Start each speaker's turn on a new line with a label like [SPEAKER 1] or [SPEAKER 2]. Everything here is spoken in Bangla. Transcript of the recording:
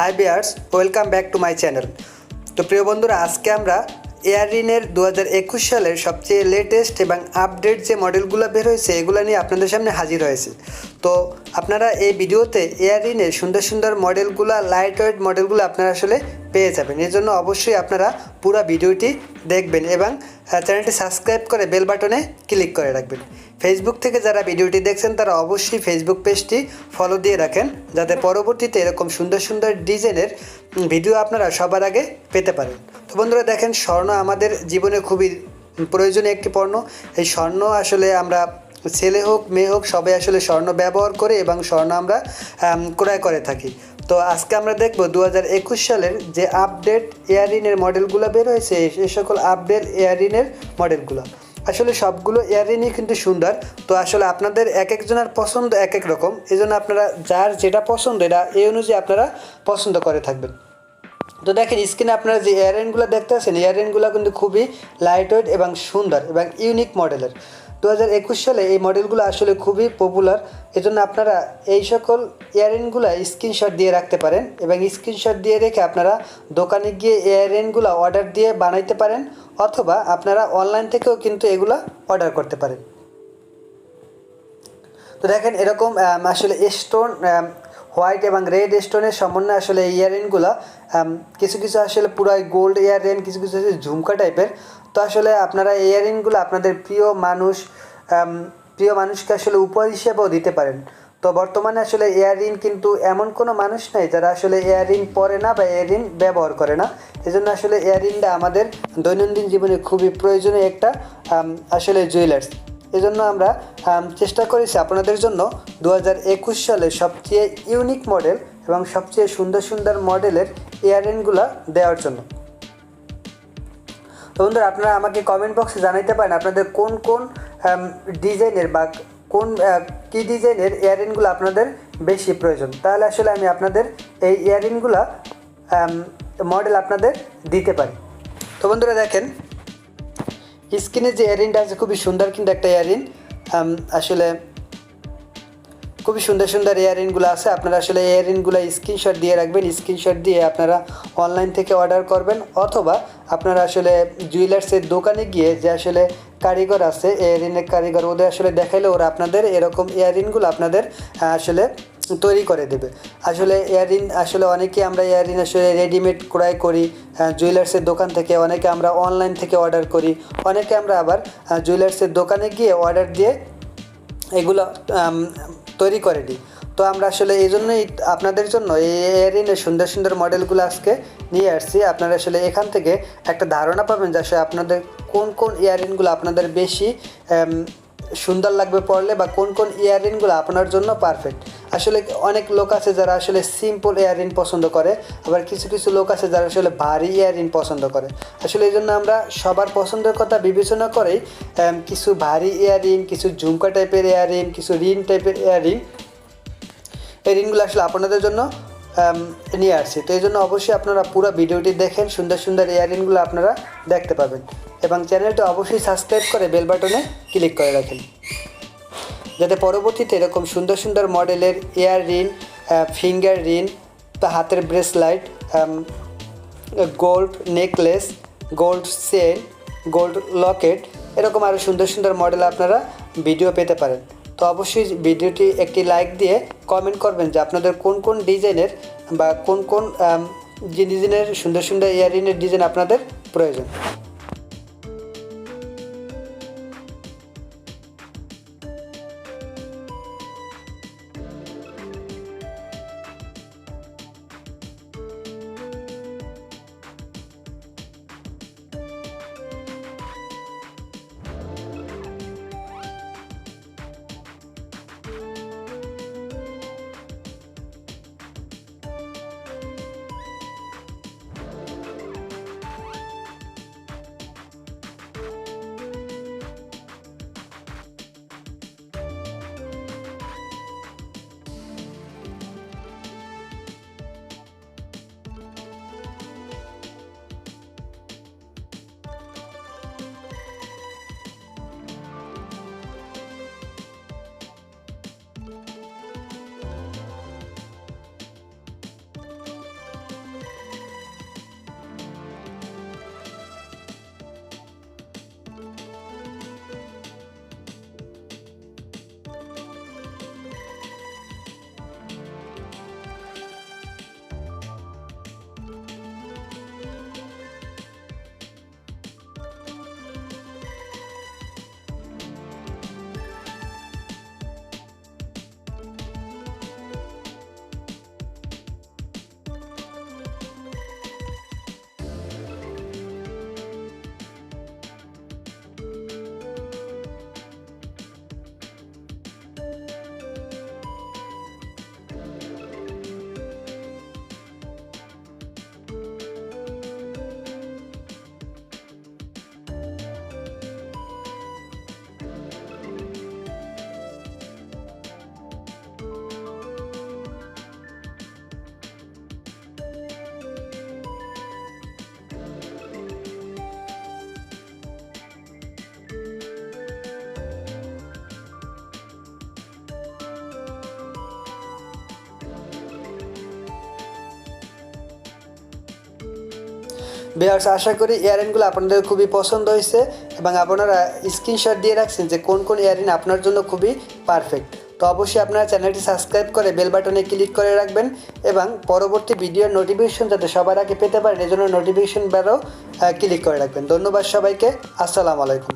[SPEAKER 1] High bears, welcome back to my channel. তো প্রিয় বন্ধুরা, আজকে আমরা এয়াররিনের 2021 সালের সবচেয়ে লেটেস্ট এবং আপডেট যে মডেলগুলো বের হয়েছে এগুলো নিয়ে আপনাদের সামনে হাজির হয়েছে। তো আপনারা এই ভিডিওতে এয়াররিনের সুন্দর সুন্দর মডেলগুলো, লাইট ওয়েট মডেলগুলো আপনারা আসলে পেয়ে যাবেন। এর জন্য অবশ্যই আপনারা পুরো ভিডিওটি দেখবেন এবং চ্যানেলটি সাবস্ক্রাইব করে বেল বাটনে ক্লিক করে রাখবেন। ফেসবুক থেকে যারা ভিডিওটি দেখছেন তারা অবশ্যই ফেসবুক পেজটি ফলো দিয়ে রাখেন, যাতে পরবর্তীতে এরকম সুন্দর সুন্দর ডিজাইনের ভিডিও আপনারা সবার আগে পেতে পারেন। তো বন্ধুরা দেখেন, স্বর্ণ আমাদের জীবনে খুবই প্রয়োজনীয় একটি পণ্য। এই স্বর্ণ আসলে আমরা ছেলে হোক মেয়ে হোক সবাই আসলে স্বর্ণ ব্যবহার করে এবং স্বর্ণ আমরা ক্রয় করে থাকি। তো আজকে আমরা দেখব 2021 সালের যে আপডেট এয়াররিনের মডেলগুলো বের হয়েছে, এই সকল আপডেট এয়াররিনের মডেলগুলো। আসলে সবগুলো এয়াররিনই কিন্তু সুন্দর। তো আসলে আপনাদের এক একজনের পছন্দ এক এক রকম, এই জন্য আপনারা যার যেটা পছন্দ এটা এই অনুযায়ী আপনারা পছন্দ করে থাকবেন। তো দেখেন, স্ক্রিনে আপনারা যে এয়াররিনগুলো দেখতে পাচ্ছেন, এয়াররিনগুলো কিন্তু খুবই লাইট ওয়েট এবং সুন্দর এবং ইউনিক মডেলের। 2021 সালে এই মডেলগুলো আসলে খুবই পপুলার। এজন্য আপনারা এই সকল ইয়াররিনগুলো স্ক্রিনশট দিয়ে রাখতে পারেন এবং স্ক্রিনশট দিয়ে রেখে আপনারা দোকানে গিয়ে ইয়াররিনগুলো অর্ডার দিয়ে বানাইতে পারেন, অথবা আপনারা অনলাইন থেকেও কিন্তু এগুলো অর্ডার করতে পারেন। তো দেখেন, এরকম আসলে স্টোন, হোয়াইট এবং রেড স্টোনের সমন্বয়ে আসলে এই ইয়াররিনগুলো কিছু কিছু আসলে পুরাই গোল্ড ইয়াররিন, কিছু কিছু ঝুমকা টাইপের। তো আসলে আপনারা এই ইয়াররিনগুলো আপনাদের প্রিয় মানুষকে আসলে উপহার হিসেবেও দিতে পারেন। তো বর্তমানে আসলে ইয়াররিন কিন্তু এমন কোনো মানুষ নাই যারা আসলে ইয়াররিন পরে না বা ইয়াররিন ব্যবহার করে না। এজন্য আসলে ইয়াররিনটা আমাদের দৈনন্দিন জীবনে খুবই প্রয়োজনীয় একটা আসলে জুয়েলার্স। এজন্য আমরা চেষ্টা করেছি আপনাদের জন্য 2021 সালের সবচেয়ে ইউনিক মডেল এবং সবচেয়ে সুন্দর সুন্দর মডেলের ইয়াররিনগুলো দেওয়ার জন্য। তো বন্ধুরা, আপনারা আমাকে কমেন্ট বক্সে জানাইতে পারেন আপনাদের কোন কোন ডিজাইনের বা কী ডিজাইনের ইয়াররিনগুলো আপনাদের বেশি প্রয়োজন। তাহলে আসলে আমি আপনাদের এই ইয়াররিনগুলো মডেল আপনাদের দিতে পারি। তো বন্ধুরা দেখেন, স্ক্রিনে যে ইয়াররিনটা আছে খুবই সুন্দর কিন্তু একটা ইয়াররিন। আসলে খুবই সুন্দর সুন্দর ইয়াররিনগুলো আছে। আপনারা আসলে ইয়াররিনগুলো স্ক্রিনশট দিয়ে রাখবেন। স্ক্রিনশট দিয়ে আপনারা অনলাইন থেকে অর্ডার করবেন, অথবা আপনারা আসলে জুয়েলার্সের দোকানে গিয়ে যে আসলে কারিগর আছে, ইয়াররিনের কারিগর, ওদের আসলে দেখাইলে ওরা আপনাদের এরকম ইয়াররিনগুলো আপনাদের আসলে তৈরি করে দেবে। আসলে ইয়াররিন আসলে অনেকে আমরা ইয়াররিন আসলে রেডিমেড ক্রয় করি জুয়েলার্সের দোকান থেকে, অনেকে আমরা অনলাইন থেকে অর্ডার করি, অনেকে আমরা আবার জুয়েলার্সের দোকানে গিয়ে অর্ডার দিয়ে এগুলো তৈরি করে দিই। তো আমরা আসলে এই জন্যই আপনাদের জন্য এই ইয়াররিনের সুন্দর সুন্দর মডেলগুলো আজকে নিয়ে আসছি। আপনারা আসলে এখান থেকে একটা ধারণা পাবেন যে আসলে আপনাদের কোন কোন ইয়াররিনগুলো আপনাদের বেশি সুন্দর লাগবে পরলে, বা কোন কোন ইয়াররিনগুলো আপনার জন্য পারফেক্ট। আসলে অনেক লোক আছে যারা আসলে সিম্পল ইয়াররিন পছন্দ করে, আবার কিছু কিছু লোক আছে যারা আসলে ভারী ইয়াররিন পছন্দ করে। আসলে এই জন্য আমরা সবার পছন্দের কথা বিবেচনা করেই কিছু ভারী ইয়াররিন, কিছু ঝুমকা টাইপের ইয়াররিন, কিছু রিং টাইপের ইয়াররিন, এই রিংগুলো আসলে আপনাদের জন্য নিয়ে আসছি। তো এই জন্য অবশ্যই আপনারা পুরো ভিডিওটি দেখেন, সুন্দর সুন্দর ইয়াররিনগুলো আপনারা দেখতে পাবেন এবং চ্যানেলটি অবশ্যই সাবস্ক্রাইব করে বেল বাটনে ক্লিক করে রাখেন, যাতে পরবর্তীতে এরকম সুন্দর সুন্দর মডেলের ইয়াররিন, ফিঙ্গার রিং, হাতের bracelet, gold necklace, gold chain, gold Locket, এরকম আরও সুন্দর সুন্দর মডেল আপনারা ভিডিও পেতে পারেন। তো অবশ্যই ভিডিওটি একটি লাইক দিয়ে কমেন্ট করবেন যে আপনাদের কোন কোন ডিজাইনের বা কোন কোন ডিজাইনের সুন্দর সুন্দর ইয়াররিনের ডিজাইন আপনাদের প্রয়োজন। ভিউয়ার্স, আশা করি ইয়াররিংগুলো আপনাদের খুবই পছন্দ হয়েছে এবং আপনারা স্ক্রিনশট দিয়ে রাখছেন যে কোন কোন ইয়াররিং আপনার জন্য খুবই পারফেক্ট। তো অবশ্যই আপনারা চ্যানেলটি সাবস্ক্রাইব করে বেল বাটনে ক্লিক করে রাখবেন এবং পরবর্তী ভিডিওর নোটিফিকেশন যাতে সবার আগে পেতে পারেন এজন্য নোটিফিকেশন বেলও ক্লিক করে রাখবেন। ধন্যবাদ সবাইকে। আসসালামু আলাইকুম।